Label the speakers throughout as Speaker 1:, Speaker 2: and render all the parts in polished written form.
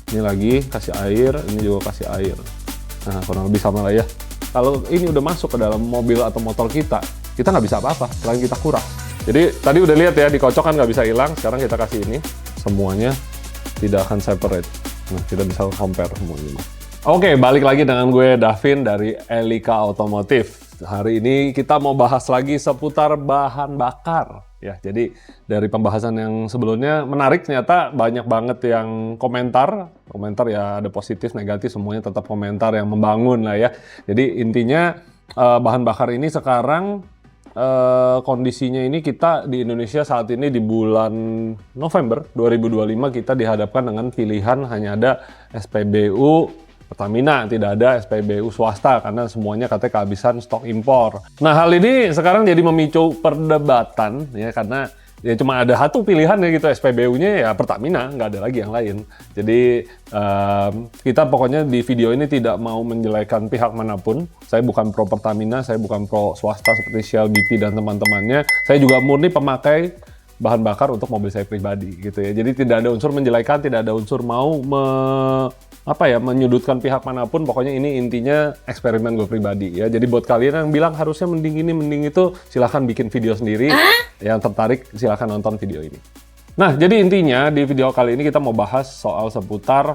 Speaker 1: Ini lagi kasih air, ini juga kasih air. Nah, kurang lebih sama lah ya. Kalau ini udah masuk ke dalam mobil atau motor kita nggak bisa apa-apa selain kita kuras. Jadi tadi udah lihat ya, dikocok kan nggak bisa hilang. Sekarang kita kasih ini, semuanya tidak akan separate. Nah, kita bisa compare semuanya. Oke, balik lagi dengan gue Davin dari Elika Automotive. Hari ini kita mau bahas lagi seputar bahan bakar. Ya, jadi dari pembahasan yang sebelumnya menarik, ternyata banyak banget yang komentar ya, ada positif, negatif, semuanya tetap komentar yang membangun lah ya. Jadi intinya bahan bakar ini sekarang kondisinya ini kita di Indonesia saat ini di bulan November 2025 kita dihadapkan dengan pilihan hanya ada SPBU Pertamina, tidak ada SPBU swasta karena semuanya katanya kehabisan stok impor. Nah, hal ini sekarang jadi memicu perdebatan ya, karena ya cuma ada satu pilihan ya gitu, SPBU-nya ya Pertamina, nggak ada lagi yang lain. Jadi kita pokoknya di video ini tidak mau menjelekan pihak manapun. Saya bukan pro Pertamina, saya bukan pro swasta seperti Shell, BP dan teman-temannya. Saya juga murni pemakai bahan bakar untuk mobil saya pribadi gitu ya. Jadi tidak ada unsur menjelekan, tidak ada unsur mau menyudutkan pihak manapun. Pokoknya ini intinya eksperimen gue pribadi ya. Jadi buat kalian yang bilang harusnya mending ini, mending itu, silahkan bikin video sendiri. Yang tertarik silahkan nonton video ini. Nah, jadi intinya di video kali ini kita mau bahas soal seputar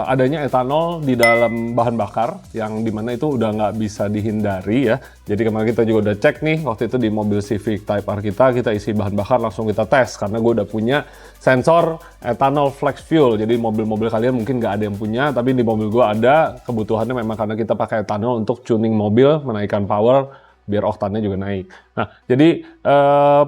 Speaker 1: adanya etanol di dalam bahan bakar yang dimana itu udah nggak bisa dihindari ya. Jadi kemarin kita juga udah cek nih, waktu itu di mobil Civic Type R kita isi bahan bakar, langsung kita tes karena gue udah punya sensor etanol flex fuel. Jadi mobil-mobil kalian mungkin nggak ada yang punya, tapi di mobil gue ada. Kebutuhannya memang karena kita pakai etanol untuk tuning mobil, menaikkan power biar oktannya juga naik. Nah, jadi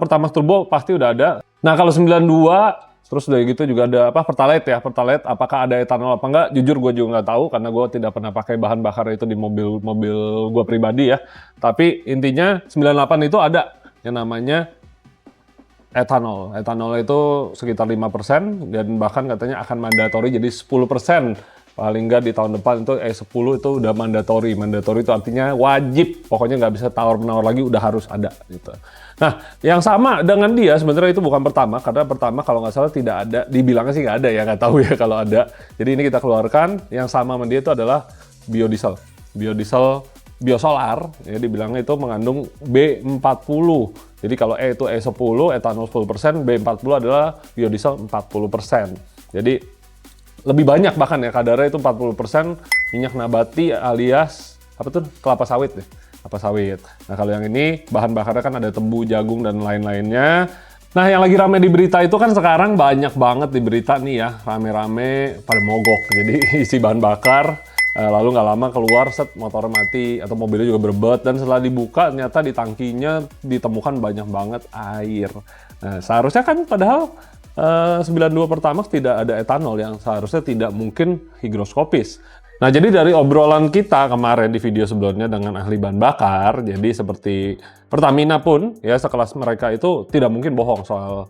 Speaker 1: Pertamax Turbo pasti udah ada. Nah, kalau 92 terus udah gitu juga ada Pertalite ya, Pertalite apakah ada etanol apa enggak? Jujur gue juga nggak tahu karena gue tidak pernah pakai bahan bakar itu di mobil gue pribadi ya. Tapi intinya 98 itu ada yang namanya etanol. Etanol itu sekitar 5% dan bahkan katanya akan mandatori jadi 10%. Paling nggak di tahun depan itu E10 itu udah mandatori. Mandatori itu artinya wajib, pokoknya nggak bisa tawar-menawar lagi, udah harus ada gitu. Nah, yang sama dengan dia sebenarnya itu bukan Pertama, karena Pertama kalau nggak salah tidak ada, dibilangnya sih nggak ada ya, nggak tahu ya kalau ada. Jadi ini kita keluarkan, yang sama sama dia itu adalah biodiesel. Biodiesel biosolar, ya dibilangnya itu mengandung B40. Jadi kalau E itu E10, etanol 10%, B40 adalah biodiesel 40%. Jadi lebih banyak bahkan ya, kadarnya itu 40% minyak nabati alias kelapa sawit deh. Kelapa sawit. Nah, kalau yang ini bahan bakarnya kan ada tebu, jagung dan lain-lainnya. Nah, yang lagi rame di berita itu kan sekarang banyak banget di berita nih ya, rame-rame pada mogok. Jadi isi bahan bakar, lalu nggak lama keluar set motornya mati atau mobilnya juga berbet, dan setelah dibuka ternyata di tangkinya ditemukan banyak banget air. Nah, seharusnya kan padahal 92 Pertamax tidak ada etanol, yang seharusnya tidak mungkin higroskopis. Nah, jadi dari obrolan kita kemarin di video sebelumnya dengan ahli bahan bakar, jadi seperti Pertamina pun ya sekelas mereka itu tidak mungkin bohong soal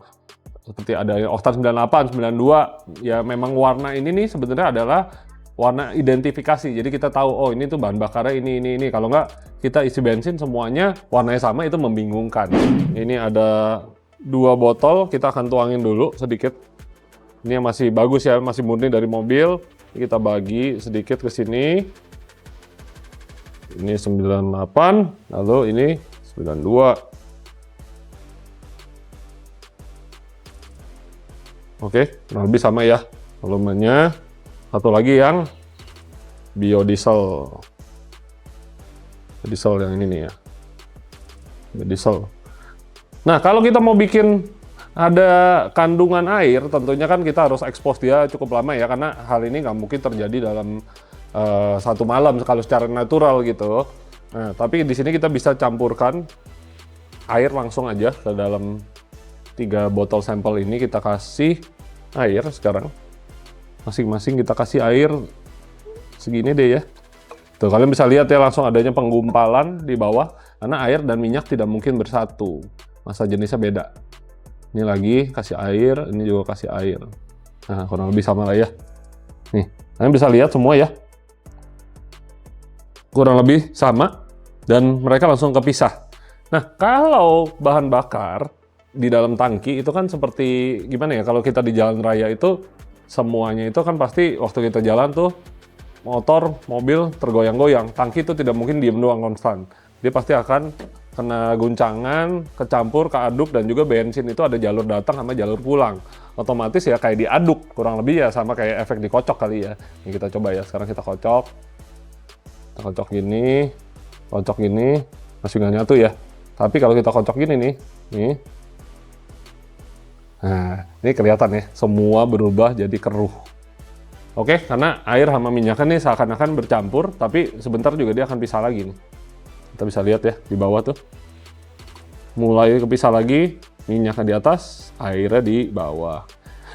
Speaker 1: seperti ada oktan 98, 92, ya memang warna ini nih sebenarnya adalah warna identifikasi. Jadi kita tahu, oh ini tuh bahan bakarnya ini. Kalau nggak kita isi bensin semuanya warnanya sama, itu membingungkan. Ini ada 2 botol, kita akan tuangin dulu sedikit. Ini yang masih bagus ya, masih murni dari mobil. Kita bagi sedikit ke sini. Ini 98, lalu ini 92. Oke, kurang lebih sama ya volumenya. Satu lagi yang biodiesel. Diesel yang ini nih ya. Biodiesel. Nah, kalau kita mau bikin ada kandungan air, tentunya kan kita harus expose dia cukup lama ya, karena hal ini nggak mungkin terjadi dalam satu malam kalau secara natural gitu. Nah, tapi di sini kita bisa campurkan air langsung aja ke dalam 3 botol sampel ini. Kita kasih air sekarang. Masing-masing kita kasih air segini deh ya. Tuh, kalian bisa lihat ya langsung adanya penggumpalan di bawah, karena air dan minyak tidak mungkin bersatu. Masa jenisnya beda. Ini lagi kasih air, ini juga kasih air. Nah, kurang lebih sama lah ya. Nih, kalian bisa lihat semua ya. Kurang lebih sama, dan mereka langsung kepisah. Nah, kalau bahan bakar di dalam tangki itu kan seperti gimana ya, kalau kita di jalan raya itu semuanya itu kan pasti waktu kita jalan tuh motor, mobil tergoyang-goyang. Tangki itu tidak mungkin diem doang konstan. Dia pasti akan kena guncangan, kecampur, keaduk, dan juga bensin itu ada jalur datang sama jalur pulang. Otomatis ya kayak diaduk, kurang lebih ya sama kayak efek dikocok kali ya. Ini kita coba ya, sekarang kita kocok. Kita kocok gini, masih nggak nyatu ya. Tapi kalau kita kocok gini nih. Nah, ini kelihatan ya, semua berubah jadi keruh. Oke, karena air sama minyaknya nih seakan-akan bercampur, tapi sebentar juga dia akan pisah lagi nih. Kita bisa lihat ya, di bawah tuh. Mulai kepisah lagi, minyaknya di atas, airnya di bawah.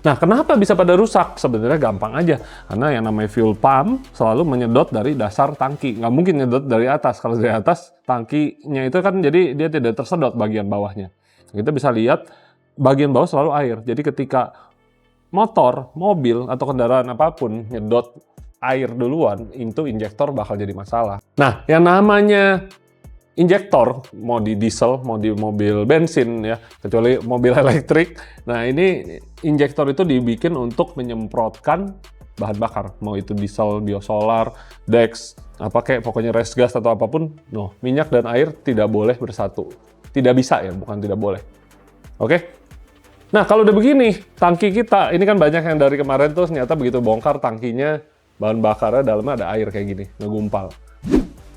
Speaker 1: Nah, kenapa bisa pada rusak? Sebenarnya gampang aja. Karena yang namanya fuel pump selalu menyedot dari dasar tangki. Nggak mungkin nyedot dari atas. Kalau dari atas, tangkinya itu kan jadi dia tidak tersedot bagian bawahnya. Kita bisa lihat, bagian bawah selalu air. Jadi ketika motor, mobil, atau kendaraan apapun nyedot air duluan, itu injektor bakal jadi masalah. Nah, yang namanya injektor, mau di diesel, mau di mobil bensin ya, kecuali mobil elektrik. Nah, ini injektor itu dibikin untuk menyemprotkan bahan bakar, mau itu diesel, biosolar, dex, apa kayak pokoknya race gas atau apapun. No, minyak dan air tidak boleh bersatu. Tidak bisa ya, bukan tidak boleh. Oke? Nah, kalau udah begini, tangki kita, ini kan banyak yang dari kemarin tuh ternyata begitu bongkar tangkinya, bahan bakarnya dalamnya ada air kayak gini, ngegumpal.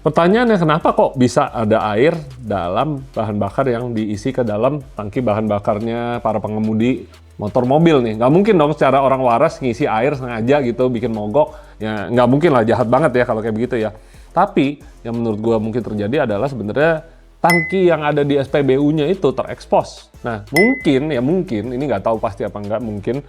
Speaker 1: Pertanyaannya, kenapa kok bisa ada air dalam bahan bakar yang diisi ke dalam tangki bahan bakarnya para pengemudi motor mobil nih? Nggak mungkin dong secara orang waras ngisi air sengaja gitu, bikin mogok. Ya nggak mungkin lah, jahat banget ya kalau kayak begitu ya. Tapi yang menurut gua mungkin terjadi adalah sebenarnya tangki yang ada di SPBU-nya itu terekspos. Nah, mungkin, ini nggak tahu pasti apa nggak, mungkin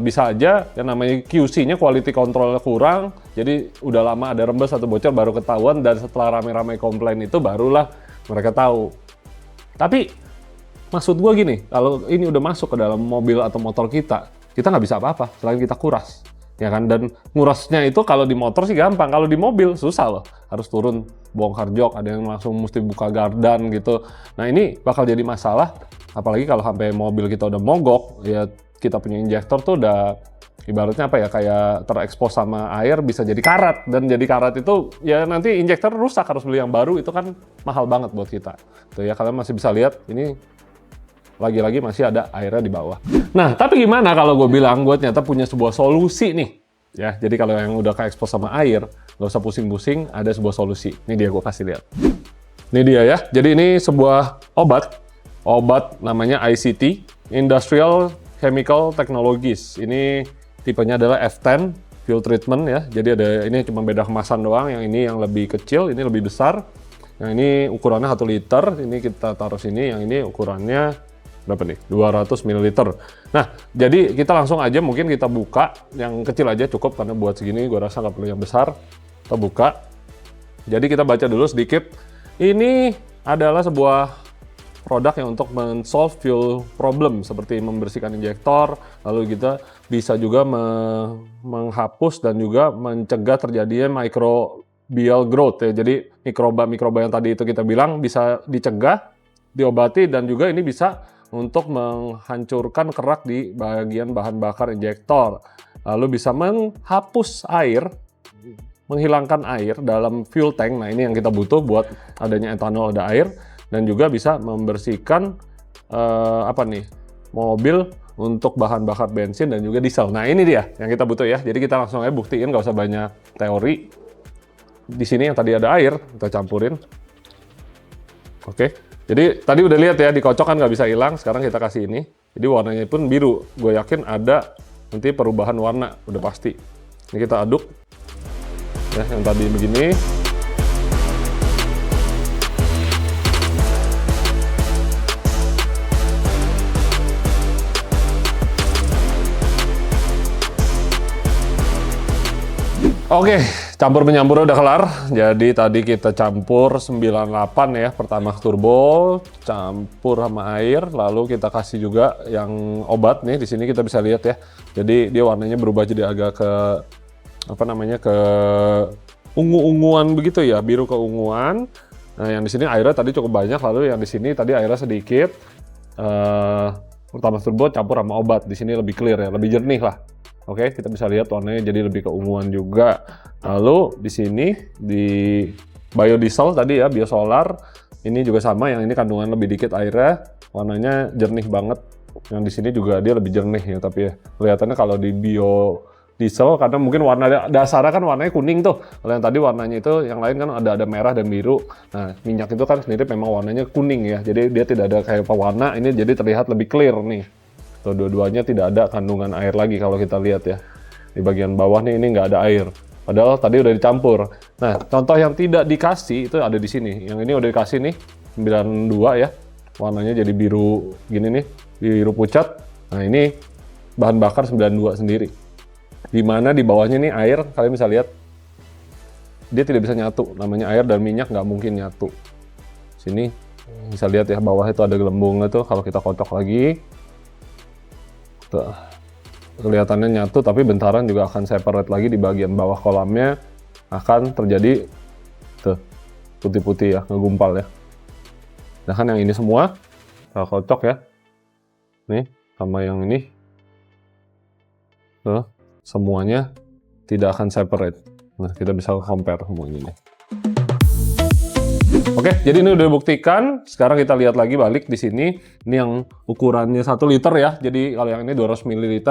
Speaker 1: bisa aja yang namanya QC-nya, quality control kurang, jadi udah lama ada rembes atau bocor baru ketahuan, dan setelah rame-rame komplain itu barulah mereka tahu. Tapi, maksud gua gini, kalau ini udah masuk ke dalam mobil atau motor kita nggak bisa apa-apa, selain kita kuras. Ya kan, dan ngurasnya itu kalau di motor sih gampang, kalau di mobil susah loh, harus turun bongkar jok, ada yang langsung mesti buka gardan gitu. Nah, ini bakal jadi masalah, apalagi kalau sampai mobil kita udah mogok, ya kita punya injektor tuh udah ibaratnya apa ya, kayak terekspos sama air, bisa jadi karat, dan jadi karat itu ya nanti injektor rusak, harus beli yang baru, itu kan mahal banget buat kita. Tuh ya, kalian masih bisa lihat ini lagi-lagi masih ada airnya di bawah. Nah, tapi gimana kalau gue bilang gue ternyata punya sebuah solusi nih? Ya, jadi kalau yang udah ke-expose sama air, nggak usah pusing-pusing, ada sebuah solusi. Ini dia, gue kasih lihat. Ini dia ya, jadi ini sebuah obat namanya ICT, Industrial Chemical Technologies. Ini tipenya adalah F10, fuel treatment ya. Jadi ada, ini cuma beda kemasan doang, yang ini yang lebih kecil, ini lebih besar. Yang ini ukurannya 1 liter, ini kita taruh sini, yang ini ukurannya berapa nih? 200 ml. Nah, jadi kita langsung aja, mungkin kita buka, yang kecil aja cukup, karena buat segini gue rasa nggak perlu yang besar. Kita buka. Jadi kita baca dulu sedikit. Ini adalah sebuah produk yang untuk men-solve fuel problem, seperti membersihkan injektor, lalu kita bisa juga menghapus dan juga mencegah terjadinya microbial growth ya. Jadi mikroba yang tadi itu kita bilang bisa dicegah, diobati, dan juga ini bisa untuk menghancurkan kerak di bagian bahan bakar injektor. Lalu bisa menghapus air, menghilangkan air dalam fuel tank. Nah, ini yang kita butuh buat adanya etanol, ada air. Dan juga bisa membersihkan mobil untuk bahan bakar bensin dan juga diesel. Nah, ini dia yang kita butuh ya. Jadi kita langsung aja buktiin, nggak usah banyak teori. Di sini yang tadi ada air, kita campurin. Oke. Jadi tadi udah lihat ya, dikocok kan nggak bisa hilang, sekarang kita kasih ini. Jadi warnanya pun biru, gue yakin ada nanti perubahan warna, udah pasti. Ini kita aduk, ya yang tadi begini. Oke, campur menyampur udah kelar. Jadi tadi kita campur 98 ya, pertama turbo, campur sama air, lalu kita kasih juga yang obat nih. Di sini kita bisa lihat ya. Jadi dia warnanya berubah jadi agak ke ke ungu-unguan begitu ya, biru keunguan. Nah, yang di sini airnya tadi cukup banyak, lalu yang di sini tadi airnya sedikit. Pertama turbo campur sama obat, di sini lebih clear ya, lebih jernih lah. Oke, kita bisa lihat warnanya jadi lebih keunguan juga. Lalu di sini di biodiesel tadi ya, biosolar, ini juga sama, yang ini kandungan lebih dikit airnya, warnanya jernih banget. Yang di sini juga dia lebih jernih ya, tapi ya kelihatannya kalau di biodiesel karena mungkin warna dasarnya kan warnanya kuning tuh. Kalau yang tadi warnanya itu yang lain kan ada merah dan biru. Nah, minyak itu kan sendiri memang warnanya kuning ya. Jadi dia tidak ada kayak pewarna, ini jadi terlihat lebih clear nih. Tuh, dua-duanya tidak ada kandungan air lagi kalau kita lihat ya. Di bagian bawah nih ini nggak ada air. Padahal tadi udah dicampur. Nah, contoh yang tidak dikasih itu ada di sini. Yang ini udah dikasih nih 92 ya. Warnanya jadi biru gini nih, biru pucat. Nah, ini bahan bakar 92 sendiri. Di mana di bawahnya nih air, kalian bisa lihat dia tidak bisa nyatu. Namanya air dan minyak nggak mungkin nyatu. Sini bisa lihat ya, bawah itu ada gelembungnya tuh. Kalau kita kocok lagi, tuh, kelihatannya nyatu, tapi bentaran juga akan separate lagi di bagian bawah kolamnya, akan terjadi tuh putih-putih ya, ngegumpal ya. Nah kan yang ini semua kita kocok ya, nih sama yang ini, tuh semuanya tidak akan separate. Nah kita bisa compare semua ini. Oke, jadi ini udah dibuktikan. Sekarang kita lihat lagi balik di sini. Ini yang ukurannya 1 liter ya. Jadi kalau yang ini 200 ml,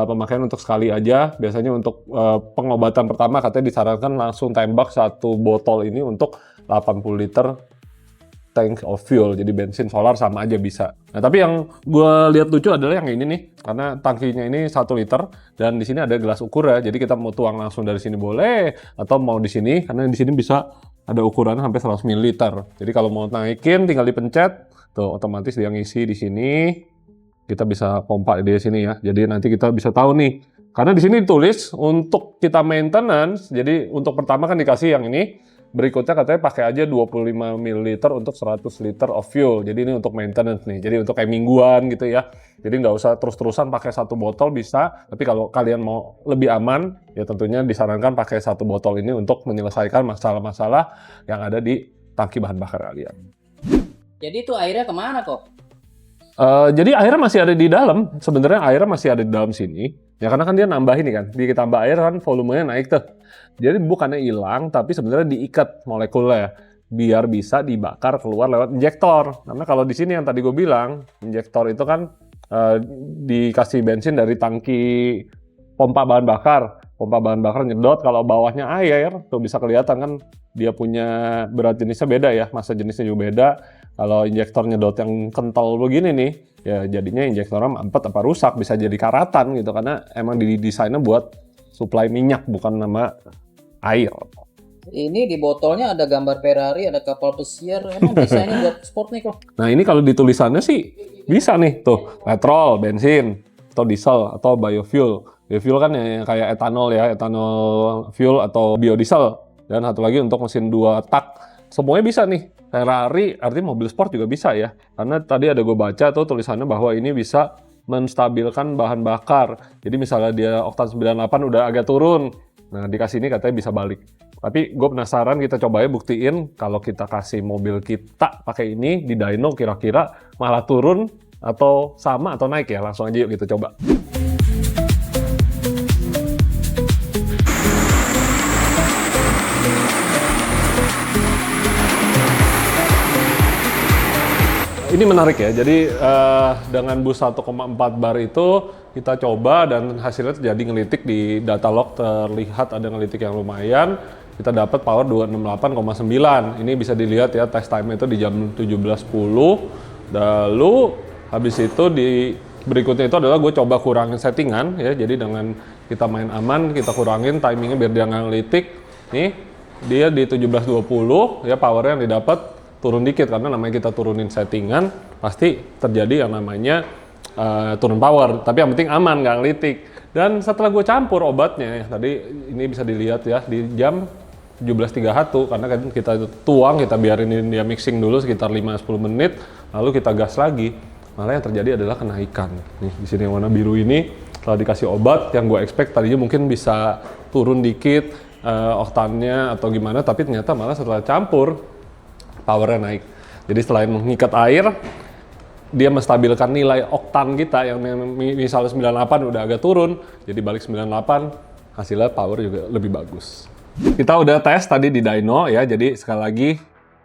Speaker 1: pemakaian untuk sekali aja. Biasanya untuk pengobatan pertama katanya disarankan langsung tembak 1 botol ini untuk 80 liter tank of fuel. Jadi bensin solar sama aja bisa. Nah, tapi yang gue lihat lucu adalah yang ini nih. Karena tangkinya ini 1 liter dan di sini ada gelas ukur ya. Jadi kita mau tuang langsung dari sini boleh, atau mau di sini, karena di sini bisa ada ukurannya sampai 100 ml. Jadi kalau mau naikin tinggal dipencet, tuh otomatis dia ngisi di sini. Kita bisa pompa di sini ya. Jadi nanti kita bisa tahu nih. Karena di sini ditulis untuk kita maintenance. Jadi untuk pertama kan dikasih yang ini. Berikutnya katanya pakai aja 25 ml untuk 100 liter of fuel. Jadi ini untuk maintenance nih. Jadi untuk kayak mingguan gitu ya. Jadi nggak usah terus-terusan pakai 1 botol bisa. Tapi kalau kalian mau lebih aman, ya tentunya disarankan pakai 1 botol ini untuk menyelesaikan masalah-masalah yang ada di tangki bahan bakar kalian.
Speaker 2: Jadi itu airnya kemana kok?
Speaker 1: Jadi airnya masih ada di dalam. Sebenarnya airnya masih ada di dalam sini. Ya karena kan dia nambah ini kan. Ditambah air kan volumenya naik tuh. Jadi bukannya hilang, tapi sebenarnya diikat molekulnya biar bisa dibakar keluar lewat injektor. Karena kalau di sini yang tadi gue bilang, injektor itu kan dikasih bensin dari tangki pompa bahan bakar. Pompa bahan bakar nyedot, kalau bawahnya air, tuh bisa kelihatan kan dia punya berat jenisnya beda ya, massa jenisnya juga beda. Kalau injektor nyedot yang kental begini nih, ya jadinya injektornya mampet apa rusak, bisa jadi karatan gitu, karena emang didesainnya buat suplai minyak, bukan nama air.
Speaker 2: Ini di botolnya ada gambar Ferrari, ada kapal pesiar. Emang desainnya buat sport nih kok?
Speaker 1: Nah ini kalau di tulisannya sih bisa nih, tuh petrol, bensin, atau diesel, atau biofuel. Biofuel kan yang kayak etanol ya, etanol fuel atau biodiesel. Dan satu lagi untuk mesin 2 tak. Semuanya bisa nih. Ferrari, artinya mobil sport juga bisa ya. Karena tadi ada gue baca tuh tulisannya bahwa ini bisa menstabilkan bahan bakar. Jadi misalnya dia oktan 98 udah agak turun. Nah dikasih ini katanya bisa balik. Tapi gue penasaran, kita coba ya buktiin kalau kita kasih mobil kita pakai ini di dyno kira-kira malah turun atau sama atau naik ya. Langsung aja yuk kita coba. Ini menarik ya, jadi dengan boost 1,4 bar itu kita coba dan hasilnya terjadi ngelitik di data log, terlihat ada ngelitik yang lumayan. Kita dapat power 268,9. Ini bisa dilihat ya, test time itu di jam 17.10. Lalu habis itu di berikutnya itu adalah gue coba kurangin settingan ya, jadi dengan kita main aman, kita kurangin timingnya biar dia nggak ngelitik. Nih, dia di 17.20 ya, powernya yang didapat turun dikit karena namanya kita turunin settingan, pasti terjadi yang namanya turun power. Tapi yang penting aman, nggak ngelitik. Dan setelah gue campur obatnya, tadi ini bisa dilihat ya di jam 17.31, karena kan kita tuang, kita biarin dia mixing dulu sekitar 5-10 menit, lalu kita gas lagi. Malah yang terjadi adalah kenaikan. Nih di sini yang warna biru ini setelah dikasih obat, yang gue expect tadinya mungkin bisa turun dikit oktannya atau gimana, tapi ternyata malah setelah campur powernya naik. Jadi selain mengikat air, dia menstabilkan nilai oktan kita yang misalnya 98 udah agak turun, jadi balik 98, hasilnya power juga lebih bagus. Kita udah tes tadi di dyno ya, jadi sekali lagi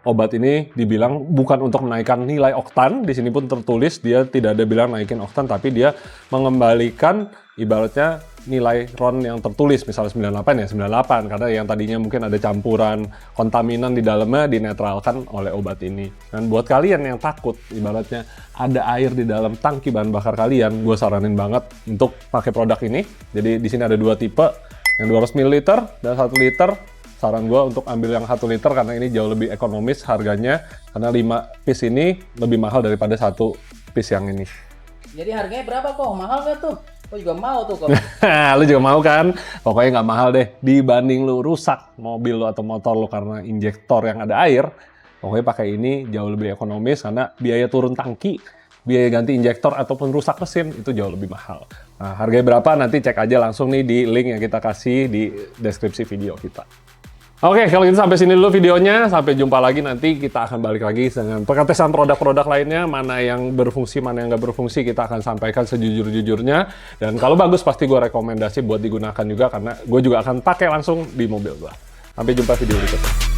Speaker 1: obat ini dibilang bukan untuk menaikkan nilai oktan, di sini pun tertulis dia tidak ada bilang naikin oktan, tapi dia mengembalikan ibaratnya nilai RON yang tertulis, misalnya 98 ya 98, karena yang tadinya mungkin ada campuran kontaminan di dalamnya dinetralkan oleh obat ini. Dan buat kalian yang takut, ibaratnya ada air di dalam tangki bahan bakar kalian, gue saranin banget untuk pakai produk ini. Jadi di sini ada 2 tipe, yang 200 ml dan 1 liter. Saran gue untuk ambil yang 1 liter karena ini jauh lebih ekonomis harganya, karena 5 piece ini lebih mahal daripada 1 piece yang ini.
Speaker 2: Jadi harganya berapa kok? Mahal gak tuh? Gue juga mau tuh kok.
Speaker 1: Lu juga mau kan? Pokoknya nggak mahal deh. Dibanding lu rusak mobil lu atau motor lu karena injektor yang ada air, pokoknya pakai ini jauh lebih ekonomis karena biaya turun tangki, biaya ganti injektor ataupun rusak mesin itu jauh lebih mahal. Nah, harganya berapa nanti cek aja langsung nih di link yang kita kasih di deskripsi video kita. Oke, kalau gitu sampai sini dulu videonya. Sampai jumpa lagi, nanti kita akan balik lagi dengan pengetesan produk-produk lainnya. Mana yang berfungsi, mana yang nggak berfungsi, kita akan sampaikan sejujur-jujurnya. Dan kalau bagus, pasti gue rekomendasi buat digunakan juga, karena gue juga akan pakai langsung di mobil gue. Sampai jumpa video berikutnya.